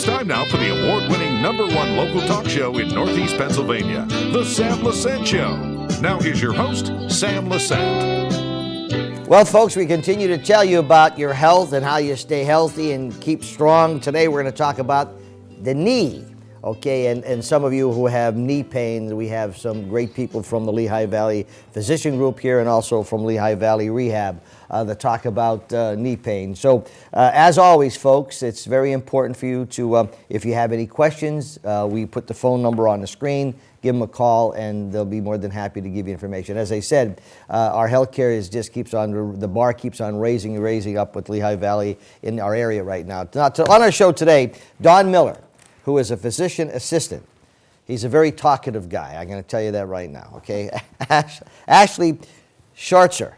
time now for the award-winning #1 local talk show in Northeast Pennsylvania, The Sam Lesante Show. Now here's your host, Sam Lesante. Well, folks, we continue to tell you about your health and how you stay healthy and keep strong. Today we're going to talk about the knee. Okay, and some of you who have knee pain, we have some great people from the Lehigh Valley Physician Group here and also from Lehigh Valley Rehab that talk about knee pain. So, as always, folks, it's very important for you to, if you have any questions, we put the phone number on the screen, give them a call, and they'll be more than happy to give you information. As I said, our healthcare just keeps on, the bar keeps on raising up with Lehigh Valley in our area right now. On our show today, Don Miller, who is a physician assistant. He's a very talkative guy. I'm going to tell you that right now, okay? Ashley Schartzer.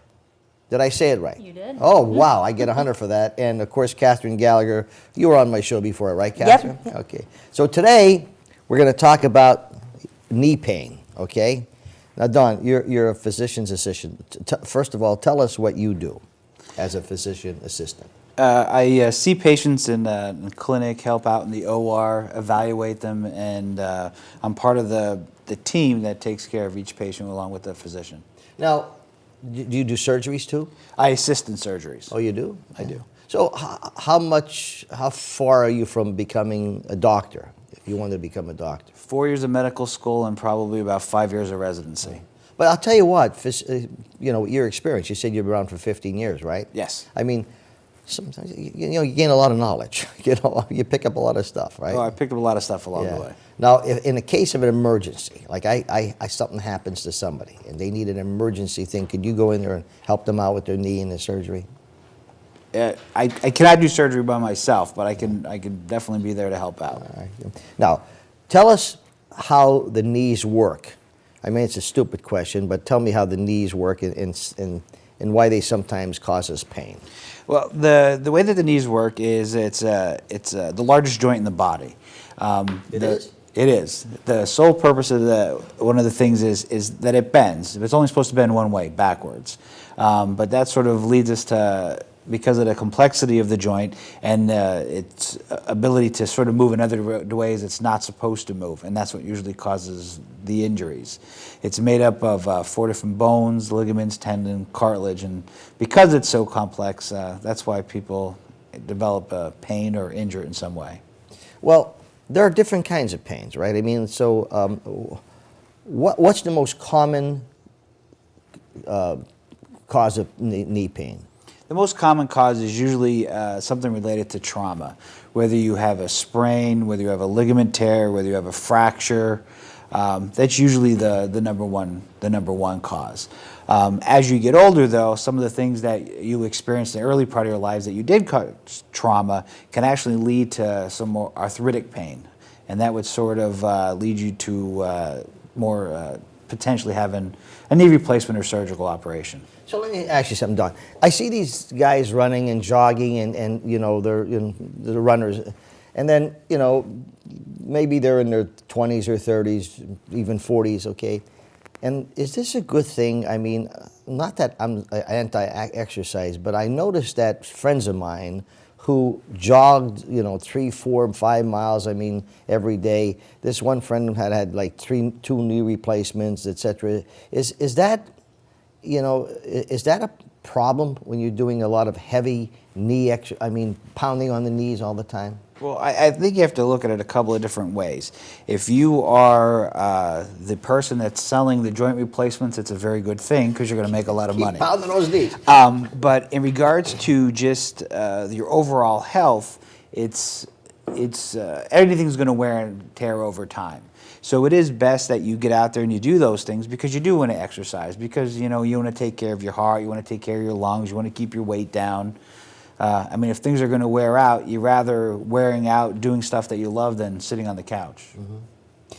Did I say it right? You did. Oh, wow. I get 100 for that. And, of course, Catherine Gallagher. You were on my show before, right, Catherine? Yep. Okay. So today, we're going to talk about knee pain, okay? Now, Don, you're a physician's assistant. First of all, tell us what you do as a physician assistant. I see patients in the clinic, help out in the OR, evaluate them, and I'm part of the team that takes care of each patient along with the physician. Now, do you do surgeries too? I assist in surgeries. Oh, you do? I do. So how far are you from becoming a doctor, if you want to become a doctor? 4 years of medical school and probably about 5 years of residency. But I'll tell you what, your experience, you said you've been around for 15 years, right? Yes. I mean, sometimes you gain a lot of knowledge. You pick up a lot of stuff, right? Oh, I picked up a lot of stuff along the way. Now, in the case of an emergency, like something happens to somebody and they need an emergency thing, could you go in there and help them out with their knee and their surgery? I cannot do surgery by myself, but I can definitely be there to help out. All right. Now, tell us how the knees work. I mean, it's a stupid question, but tell me how the knees work and why they sometimes cause us pain. Well, the way that the knees work is it's the largest joint in the body. It is? It is. The sole purpose of one of the things is that it bends. It's only supposed to bend one way, backwards. But that sort of leads us to, because of the complexity of the joint and its ability to sort of move in other ways it's not supposed to move, and that's what usually causes the injuries. It's made up of 4 different bones, ligaments, tendon, cartilage, and because it's so complex, that's why people develop pain or injure it in some way. Well, there are different kinds of pains, right? I mean, so what's the most common cause of knee pain? The most common cause is usually something related to trauma, whether you have a sprain, whether you have a ligament tear, whether you have a fracture. That's usually the number one cause. As you get older, though, some of the things that you experienced in the early part of your lives that you did cause trauma can actually lead to some more arthritic pain, and that would sort of lead you to more potentially having a knee replacement or surgical operation. So let me ask you something, Don. I see these guys running and jogging and they're runners. And then, maybe they're in their 20s or 30s, even 40s, okay? And is this a good thing? I mean, not that I'm anti-exercise, but I noticed that friends of mine who jogged, 3, 4, 5 miles, every day. This one friend had like 2 knee replacements, etc. Is that a problem when you're doing a lot of heavy knee pounding on the knees all the time? Well, I think you have to look at it a couple of different ways. If you are the person that's selling the joint replacements, it's a very good thing because you're going to make a lot of money. Keep pounding those knees. But in regards to just your overall health, it's everything's going to wear and tear over time. So it is best that you get out there and you do those things because you do want to exercise, because you want to take care of your heart, you want to take care of your lungs, you want to keep your weight down. If things are going to wear out, you're rather wearing out doing stuff that you love than sitting on the couch. Mm-hmm.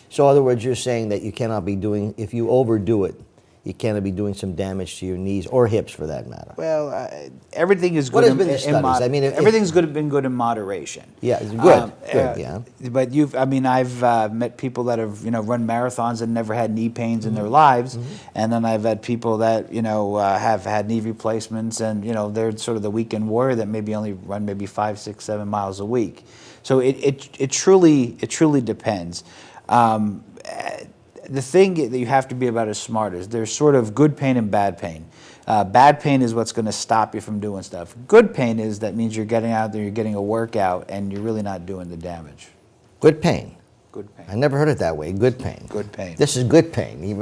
So in other words, you're saying that you cannot be doing, if you overdo it, you can't be doing some damage to your knees or hips for that matter? Well, everything is good. What has been the studies? I mean, everything's been good in moderation. Yeah, it's good. Yeah. But I've met people that have run marathons and never had knee pains in their lives, and then I've had people that have had knee replacements, and they're sort of the weekend warrior that maybe only run maybe 5, 6, 7 miles a week. So it truly depends. The thing that you have to be about is smart is there's sort of good pain and bad pain. Bad pain is what's going to stop you from doing stuff. Good pain that means you're getting out there, you're getting a workout, and you're really not doing the damage. Good pain. Good pain. I never heard it that way. Good pain. Good pain. This is good pain,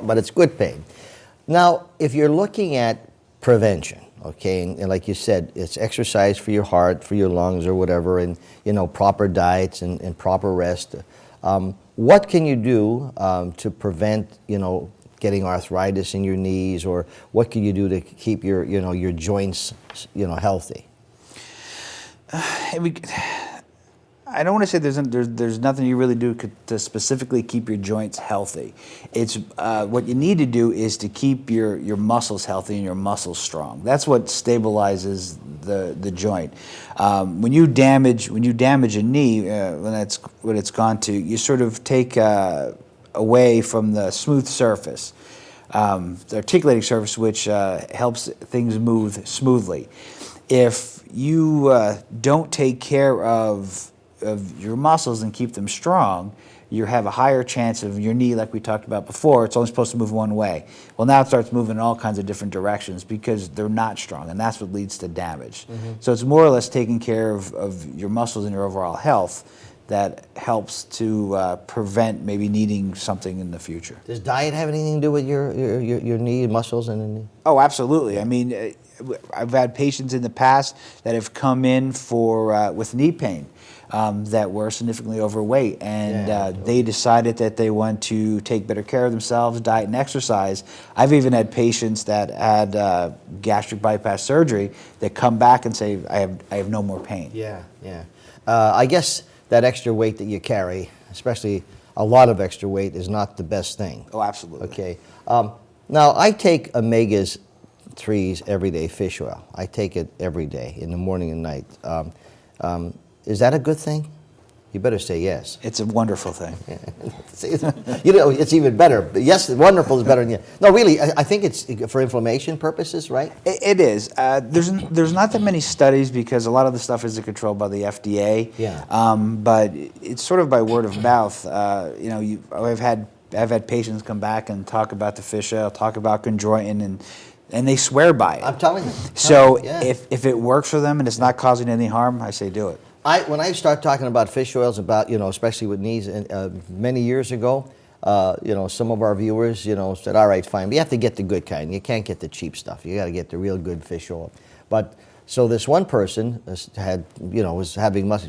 but it's good pain. Now, if you're looking at prevention, okay, and like you said, it's exercise for your heart, for your lungs, or whatever, and proper diets and proper rest. What can you do to prevent, getting arthritis in your knees, or what can you do to keep your, your joints, healthy? I don't want to say there's nothing you really do to specifically keep your joints healthy. It's what you need to do is to keep your muscles healthy and your muscles strong. That's what stabilizes the joint. When you damage a knee, when it's gone to, you sort of take away from the smooth surface, the articulating surface, which helps things move smoothly. If you don't take care of your muscles and keep them strong, you have a higher chance of your knee, like we talked about before, it's only supposed to move one way. Well, now it starts moving in all kinds of different directions because they're not strong, and that's what leads to damage. So it's more or less taking care of your muscles and your overall health that helps to prevent maybe needing something in the future. Does diet have anything to do with your knee muscles and the knee? Oh, absolutely. I mean, I've had patients in the past that have come in for with knee pain. That were significantly overweight, and they decided that they want to take better care of themselves, diet and exercise. I've even had patients that had gastric bypass surgery that come back and say, I have no more pain. Yeah. I guess that extra weight that you carry, especially a lot of extra weight, is not the best thing. Oh, absolutely. Okay. Now, I take omega-3s every day, fish oil. I take it every day, in the morning and night. Is that a good thing? You better say yes. It's a wonderful thing. It's even better. But yes, wonderful is better than yes. No, really, I think it's for inflammation purposes, right? It is. There's not that many studies because a lot of the stuff is controlled by the FDA. Yeah. But it's sort of by word of mouth. I've had patients come back and talk about the fish oil, talk about chondroitin, and they swear by it. I'm telling you. So if it works for them and it's not causing any harm, I say do it. When I start talking about fish oils, especially with knees, many years ago, some of our viewers, said, all right, fine, but you have to get the good kind. You can't get the cheap stuff. You got to get the real good fish oil. But so this one person must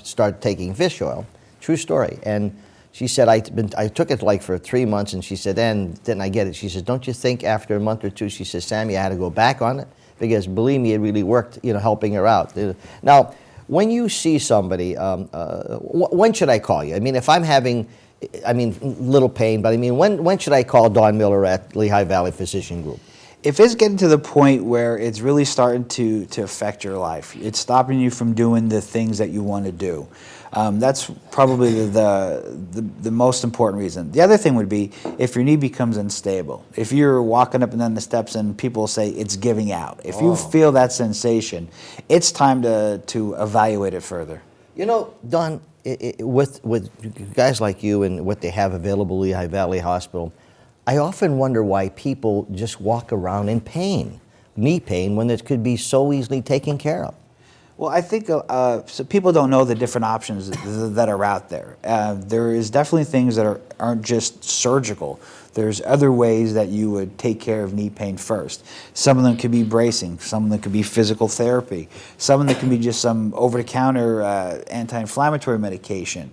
start taking fish oil. True story. And she said, I took it like for 3 months, and she said, and then I get it. She says, don't you think after a month or two, she says, Sammy, I had to go back on it? Because believe me, it really worked, helping her out. Now, when you see somebody, when should I call you? I mean, if I'm having, little pain, but when should I call Don Miller at Lehigh Valley Physician Group? If it's getting to the point where it's really starting to affect your life, it's stopping you from doing the things that you want to do, that's probably the most important reason. The other thing would be if your knee becomes unstable. If you're walking up and down the steps and people say it's giving out. If you feel that sensation, it's time to evaluate it further. Don, with guys like you and what they have available at Lehigh Valley Hospital, I often wonder why people just walk around in pain, knee pain, when it could be so easily taken care of. Well, I think so people don't know the different options that are out there. There is definitely things that aren't just surgical. There's other ways that you would take care of knee pain first. Some of them could be bracing. Some of them could be physical therapy. Some of them can be just some over-the-counter anti-inflammatory medication.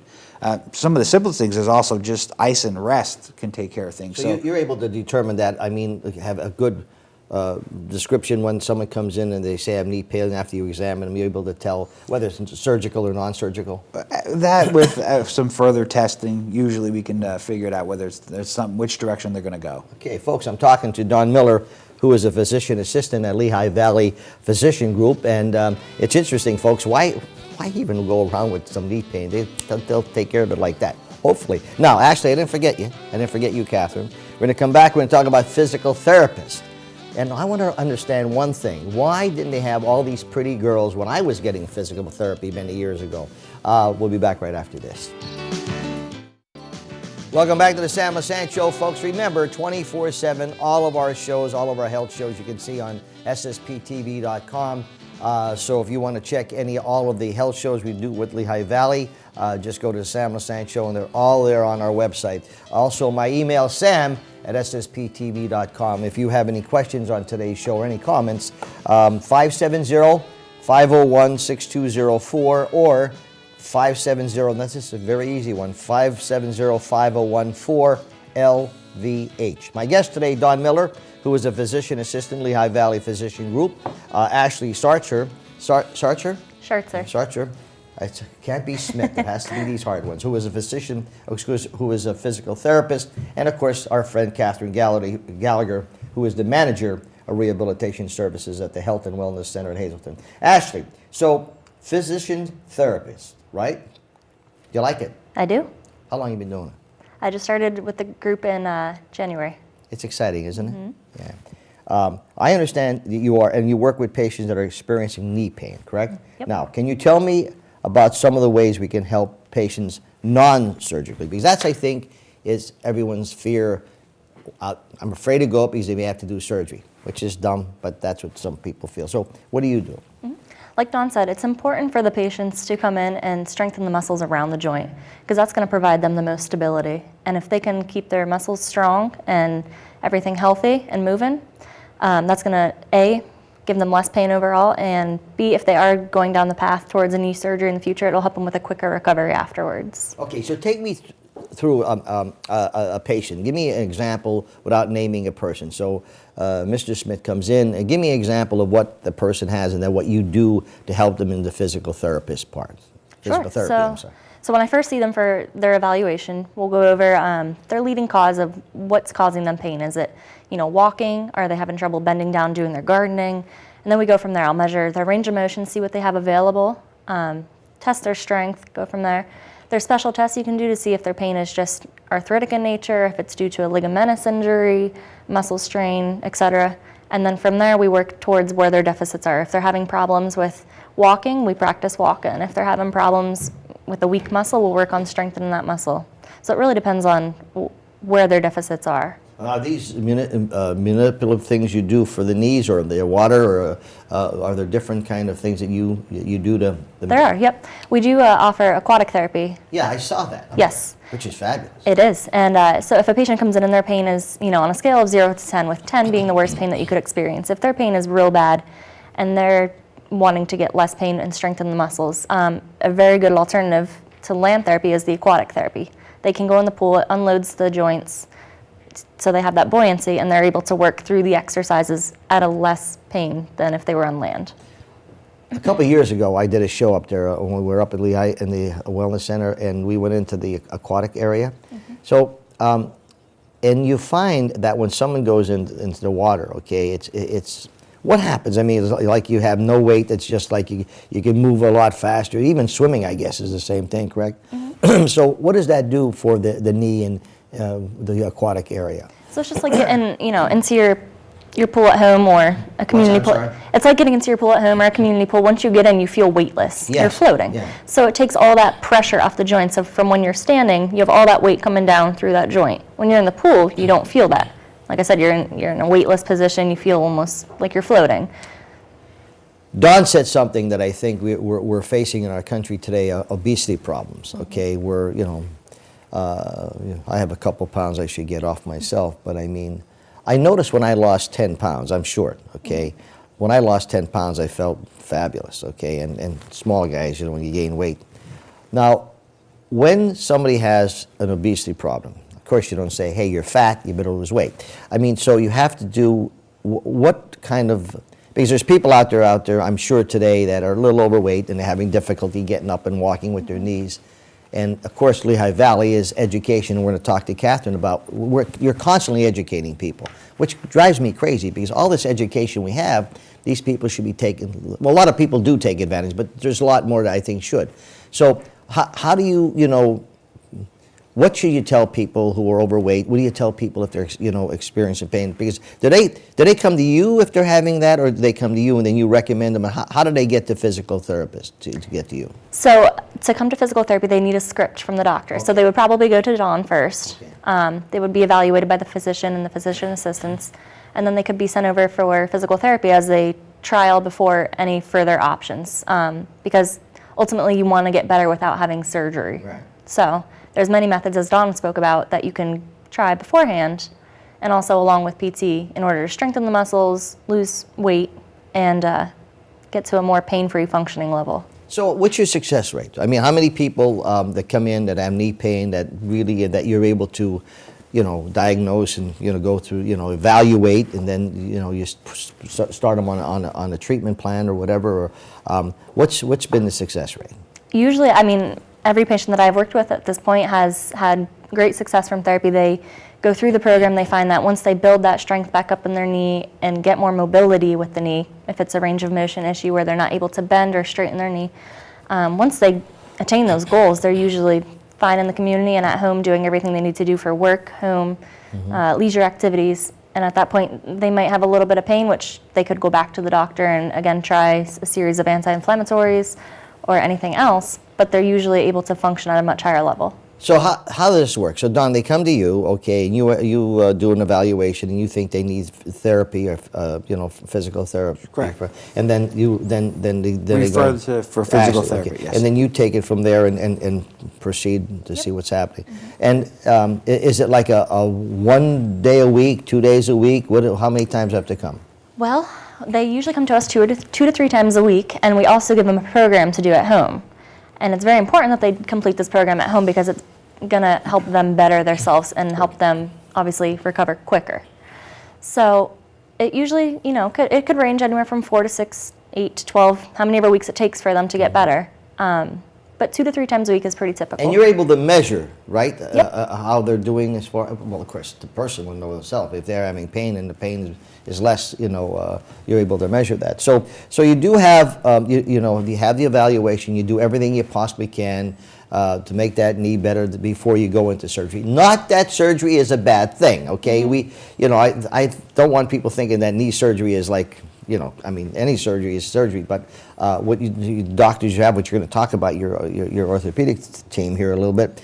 Some of the simplest things is also just ice and rest can take care of things. So you're able to determine that, have a good description when someone comes in and they say I have knee pain, after you examine them, you're able to tell whether it's surgical or non-surgical? That with some further testing, usually we can figure it out whether there's which direction they're going to go. Okay, folks, I'm talking to Don Miller, who is a physician assistant at Lehigh Valley Physician Group, and it's interesting, folks. Why even go around with some knee pain? They'll take care of it like that, hopefully. Now, actually, I didn't forget you. I didn't forget you, Catherine. We're going to come back. We're going to talk about physical therapists. And I want to understand one thing. Why didn't they have all these pretty girls when I was getting physical therapy many years ago? We'll be back right after this. Welcome back to the Sam Lesante Show, folks. Remember, 24/7, all of our shows, all of our health shows you can see on ssptv.com. So if you want to check all of the health shows we do with Lehigh Valley, just go to the Sam Lesante Show, and they're all there on our website. Also, my email, sam@ssptv.com. If you have any questions on today's show or any comments, 570-501-6204 or 570, and this is a very easy one, 570-5014-LVH. My guest today, Don Miller, who is a physician assistant, Lehigh Valley Physician Group. Ashley Sarcher. Sarcher? Sarcher. It can't be Smith. It has to be these hard ones. Who is a physician, who is a physical therapist, and of course our friend Catherine Gallagher, who is the manager of rehabilitation services at the Health and Wellness Center at Hazleton. Ashley, so physician therapist, right? Do you like it? I do. How long have you been doing it? I just started with the group in January. It's exciting, isn't it? Yeah. I understand that you work with patients that are experiencing knee pain, correct? Yep. Now, can you tell me about some of the ways we can help patients non-surgically? Because that's, I think, is everyone's fear. I'm afraid to go up because they may have to do surgery, which is dumb, but that's what some people feel. So what do you do? Mm-hmm. Like Don said, it's important for the patients to come in and strengthen the muscles around the joint, because that's going to provide them the most stability. And if they can keep their muscles strong and everything healthy and moving, that's going to, A, give them less pain overall, and B, if they are going down the path towards a knee surgery in the future, it'll help them with a quicker recovery afterwards. Okay, so take me through a patient. Give me an example without naming a person. So Mr. Smith comes in and give me an example of what the person has and then what you do to help them in the physical therapist part. Physical therapy, I'm sorry. So when I first see them for their evaluation, we'll go over their leading cause of what's causing them pain. Is it, walking? Are they having trouble bending down doing their gardening? And then we go from there. I'll measure their range of motion, see what they have available, test their strength, go from there. There's special tests you can do to see if their pain is just arthritic in nature, if it's due to a ligamentous injury, muscle strain, etc. And then from there, we work towards where their deficits are. If they're having problems with walking, we practice walking. If they're having problems with a weak muscle, we'll work on strengthening that muscle. So it really depends on where their deficits are. Are these manipulative things you do for the knees, or their water, or are there different kind of things that you do to them? There are, yep. We do offer aquatic therapy. Yeah, I saw that. Yes. Which is fabulous. It is. And so if a patient comes in and their pain is, on a scale of 0 to 10, with 10 being the worst pain that you could experience, if their pain is real bad and they're wanting to get less pain and strengthen the muscles, a very good alternative to land therapy is the aquatic therapy. They can go in the pool, it unloads the joints, so they have that buoyancy, and they're able to work through the exercises at a less pain than if they were on land. A couple of years ago, I did a show up there when we were up at Lehigh in the Wellness Center, and we went into the aquatic area. Mm-hmm. So, and you find that when someone goes into the water, okay, it's what happens? I mean, it's like you have no weight. It's just like you can move a lot faster. Even swimming, I guess, is the same thing, correct? Mm-hmm. So what does that do for the knee and the aquatic area? So it's just like getting, into your pool at home or a community pool. It's like getting into your pool at home or a community pool. Once you get in, you feel weightless. Yes. You're floating. Yeah. So it takes all that pressure off the joint. So from when you're standing, you have all that weight coming down through that joint. When you're in the pool, you don't feel that. Like I said, you're in a weightless position. You feel almost like you're floating. Don said something that I think we're facing in our country today: obesity problems. Okay, I have a couple pounds I should get off myself, but I mean, I noticed when I lost 10 pounds, I'm short, okay? When I lost 10 pounds, I felt fabulous, okay? And small guys, when you gain weight. Now, when somebody has an obesity problem, of course you don't say, hey, you're fat, you better lose weight. I mean, so you have to do what kind of, because there's people out there, I'm sure today, that are a little overweight and they're having difficulty getting up and walking with their knees. And of course, Lehigh Valley is education, and we're going to talk to Catherine about, you're constantly educating people, which drives me crazy, because all this education we have, these people should be taking, well, a lot of people do take advantage, but there's a lot more that I think should. So how do you, what should you tell people who are overweight? What do you tell people if they're, experiencing pain? Because do they come to you if they're having that, or do they come to you and then you recommend them? How do they get to physical therapist to get to you? So to come to physical therapy, they need a script from the doctor. Okay. So they would probably go to Dawn first. Okay. They would be evaluated by the physician and the physician assistants, and then they could be sent over for physical therapy as a trial before any further options. Because ultimately you want to get better without having surgery. Right. So there's many methods, as Dawn spoke about, that you can try beforehand, and also along with PT, in order to strengthen the muscles, lose weight, and get to a more pain-free functioning level. So what's your success rate? I mean, how many people that come in that have knee pain that you're able to, diagnose and, go through, evaluate, and then, you start them on a treatment plan or whatever? Or what's been the success rate? Usually, every patient that I've worked with at this point has had great success from therapy. They go through the program, they find that once they build that strength back up in their knee and get more mobility with the knee, if it's a range of motion issue where they're not able to bend or straighten their knee, once they attain those goals, they're usually fine in the community and at home doing everything they need to do for work, home, leisure activities. And at that point, they might have a little bit of pain, which they could go back to the doctor and again try a series of anti-inflammatories or anything else, but they're usually able to function at a much higher level. So how does this work? So Don, they come to you, okay, and you do an evaluation, and you think they need therapy or physical therapy. Correct. And then they refer go for physical therapy. Okay. Yes. And then you take it from there and proceed to see what's happening. And is it like a 1 day a week, 2 days a week? How many times do you have to come? Well, they usually come to us two to three times a week, and we also give them a program to do at home. And it's very important that they complete this program at home because it's going to help them better themselves and help them obviously recover quicker. So it usually, it could range anywhere from 4 to 6, 8 to 12, how many ever weeks it takes for them to get better. But 2 to 3 times a week is pretty typical. And you're able to measure, right? Yep. How they're doing as far, well, of course, the person will know themselves. If they're having pain and the pain is less, you're able to measure that. So you do have, you have the evaluation, you do everything you possibly can to make that knee better before you go into surgery. Not that surgery is a bad thing, okay? I don't want people thinking that knee surgery is like, any surgery is surgery, but what doctors you have, which you're going to talk about your orthopedic team here a little bit.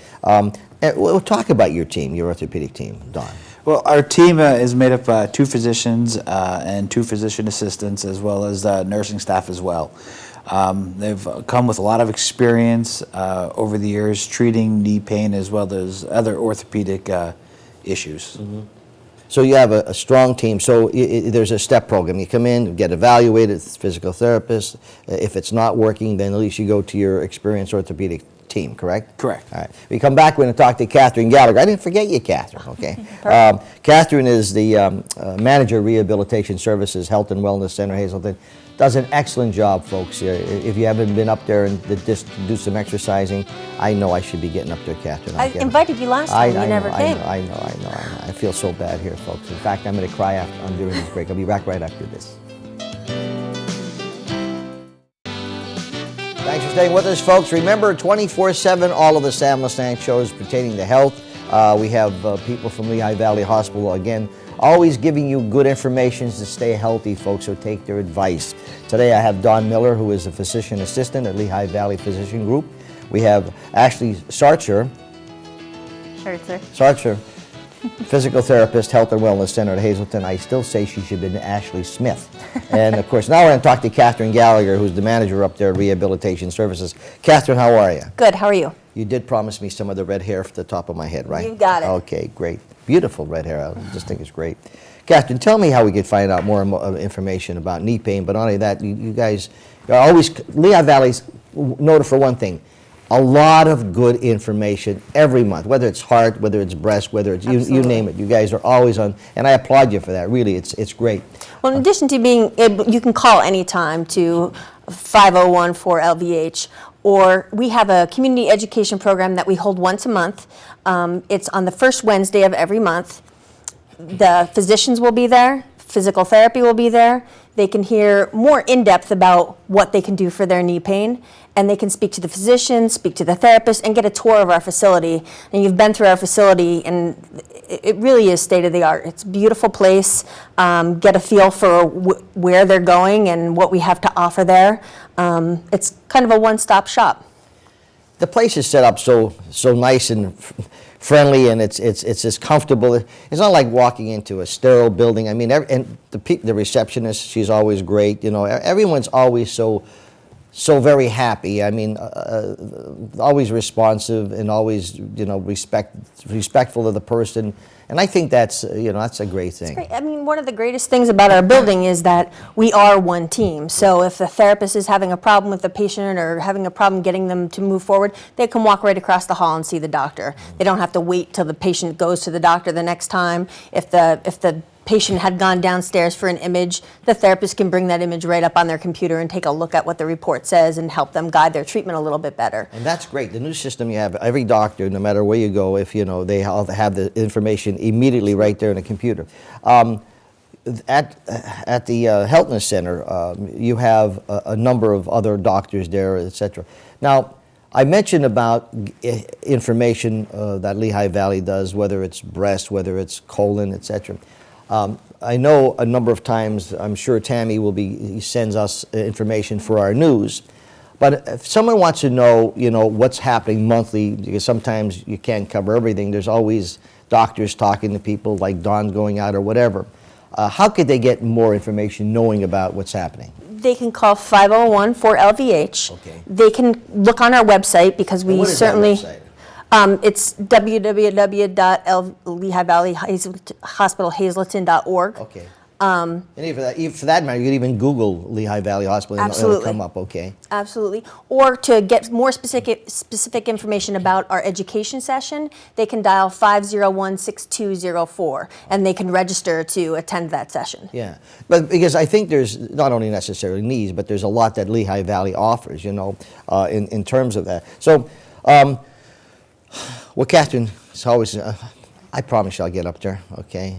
We'll talk about your orthopedic team, Don. Well, our team is made up of 2 physicians and 2 physician assistants, as well as nursing staff as well. They've come with a lot of experience over the years treating knee pain as well as other orthopedic issues. Mm-hmm. So you have a strong team. So there's a step program. You come in, get evaluated, physical therapist. If it's not working, then at least you go to your experienced orthopedic team, correct? Correct. All right. We come back, we're going to talk to Catherine Gallagher. I didn't forget you, Catherine, okay? Catherine is the manager of Rehabilitation Services, Health and Wellness Center, Hazleton. Does an excellent job, folks. If you haven't been up there and just do some exercising, I know I should be getting up there, Catherine. I invited you last time. You never came. I know. I feel so bad here, folks. In fact, I'm going to cry during this break. I'll be back right after this. Thanks for staying with us, folks. Remember, 24/7, all of the Sam Lesante shows pertaining to health. We have people from Lehigh Valley Hospital, again, always giving you good information to stay healthy, folks, so take their advice. Today I have Dawn Miller, who is a physician assistant at Lehigh Valley Physician Group. We have Ashley Sarcher, physical therapist, Health and Wellness Center at Hazleton. I still say she should have been Ashley Smith. And of course, now we're going to talk to Catherine Gallagher, who's the manager up there at Rehabilitation Services. Catherine, how are you? Good, how are you? You did promise me some of the red hair at the top of my head, right? You got it. Okay, great. Beautiful red hair. I just think it's great. Catherine, tell me how we could find out more information about knee pain, but not only that, you guys are always, Lehigh Valley's noted for one thing, a lot of good information every month, whether it's heart, whether it's breast, whether it's you name it. You guys are always on, and I applaud you for that. Really, it's great. Well, in addition to being able, you can call anytime to 501-4LVH, or we have a community education program that we hold once a month. It's on the first Wednesday of every month. The physicians will be there, physical therapy will be there. They can hear more in depth about what they can do for their knee pain, and they can speak to the physician, speak to the therapist, and get a tour of our facility. And you've been through our facility, and it really is state of the art. It's a beautiful place. Get a feel for where they're going and what we have to offer there. It's kind of a one-stop shop. The place is set up so nice and friendly, and it's just comfortable. It's not like walking into a sterile building. I mean, and the receptionist, she's always great. You know, everyone's always so very happy. I mean, always responsive and always, you know, respectful of the person. And I think that's, you know, that's a great thing. Great. I mean, one of the greatest things about our building is that we are one team. So if the therapist is having a problem with the patient or having a problem getting them to move forward, they can walk right across the hall and see the doctor. They don't have to wait till the patient goes to the doctor the next time. If the patient had gone downstairs for an image, the therapist can bring that image right up on their computer and take a look at what the report says and help them guide their treatment a little bit better. And that's great. The new system you have, every doctor, no matter where you go, if you know, they all have the information immediately right there in the computer. At the Hazleton Center, you have a number of other doctors there, etc. Now, I mentioned about information that Lehigh Valley does, whether it's breast, whether it's colon, etc. I know a number of times, I'm sure Tammy he sends us information for our news, but if someone wants to know, you know, what's happening monthly, because sometimes you can't cover everything, there's always doctors talking to people, like Dawn going out or whatever. How could they get more information knowing about what's happening? They can call 501-4LVH. Okay. They can look on our website because we What is certainly... that website? It's www.lehighvalleyhospitalhazleton.org. Okay. And even for that matter, you could even Google Lehigh Valley Hospital and it'll come up, okay. Absolutely. Or to get more specific information about our education session, they can dial 501-6204 and they can register to attend that session. Yeah, but because I think there's not only necessarily needs, but there's a lot that Lehigh Valley offers, you know, in terms of that. So, well, Catherine, it's always, I promise you I'll get up there, okay?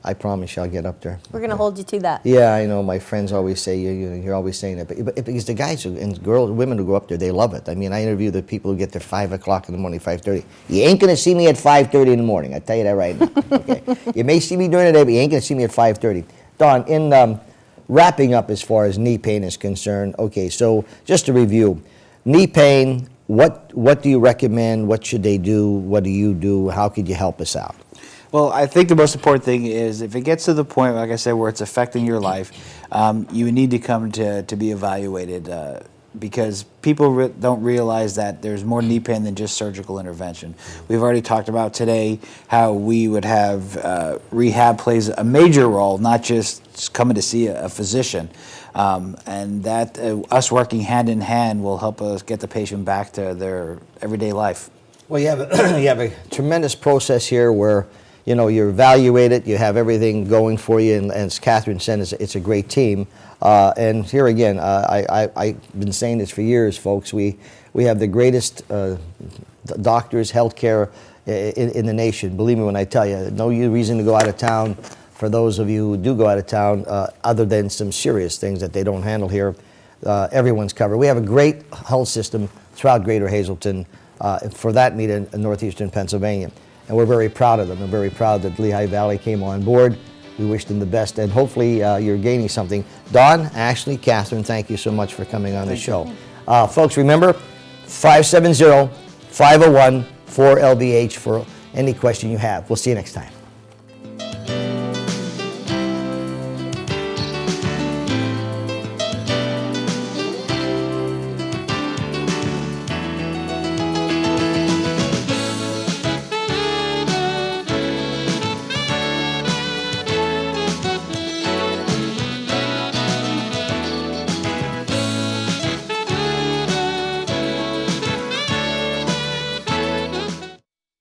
I promise you I'll get up there. We're going to hold you to that. Yeah, I know. My friends always say, you're always saying that. But because the guys and women who go up there, they love it. I mean, I interview the people who get there 5 o'clock in the morning, 5:30. You ain't going to see me at 5:30 in the morning. I tell you that right now, okay? You may see me during the day, but you ain't going to see me at 5:30. Dawn, in wrapping up as far as knee pain is concerned, okay, so just to review, knee pain, what do you recommend? What should they do? What do you do? How could you help us out? Well, I think the most important thing is if it gets to the point, like I said, where it's affecting your life, you need to come to be evaluated because people don't realize that there's more knee pain than just surgical intervention. We've already talked about today how we would have rehab plays a major role, not just coming to see a physician. And that us working hand in hand will help us get the patient back to their everyday life. Well, you have a tremendous process here where, you know, you're evaluated, you have everything going for you, and as Catherine said, it's a great team. And here again, I've been saying this for years, folks. We have the greatest doctors, healthcare in the nation. Believe me when I tell you, no reason to go out of town. For those of you who do go out of town, other than some serious things that they don't handle here, everyone's covered. We have a great health system throughout Greater Hazleton, for that matter, in northeastern Pennsylvania. And we're very proud of them. We're very proud that Lehigh Valley came on board. We wish them the best, and hopefully you're gaining something. Dawn, Ashley, Catherine, thank you so much for coming on the show. Folks, remember, 570-501-4LBH for any question you have. We'll see you next time.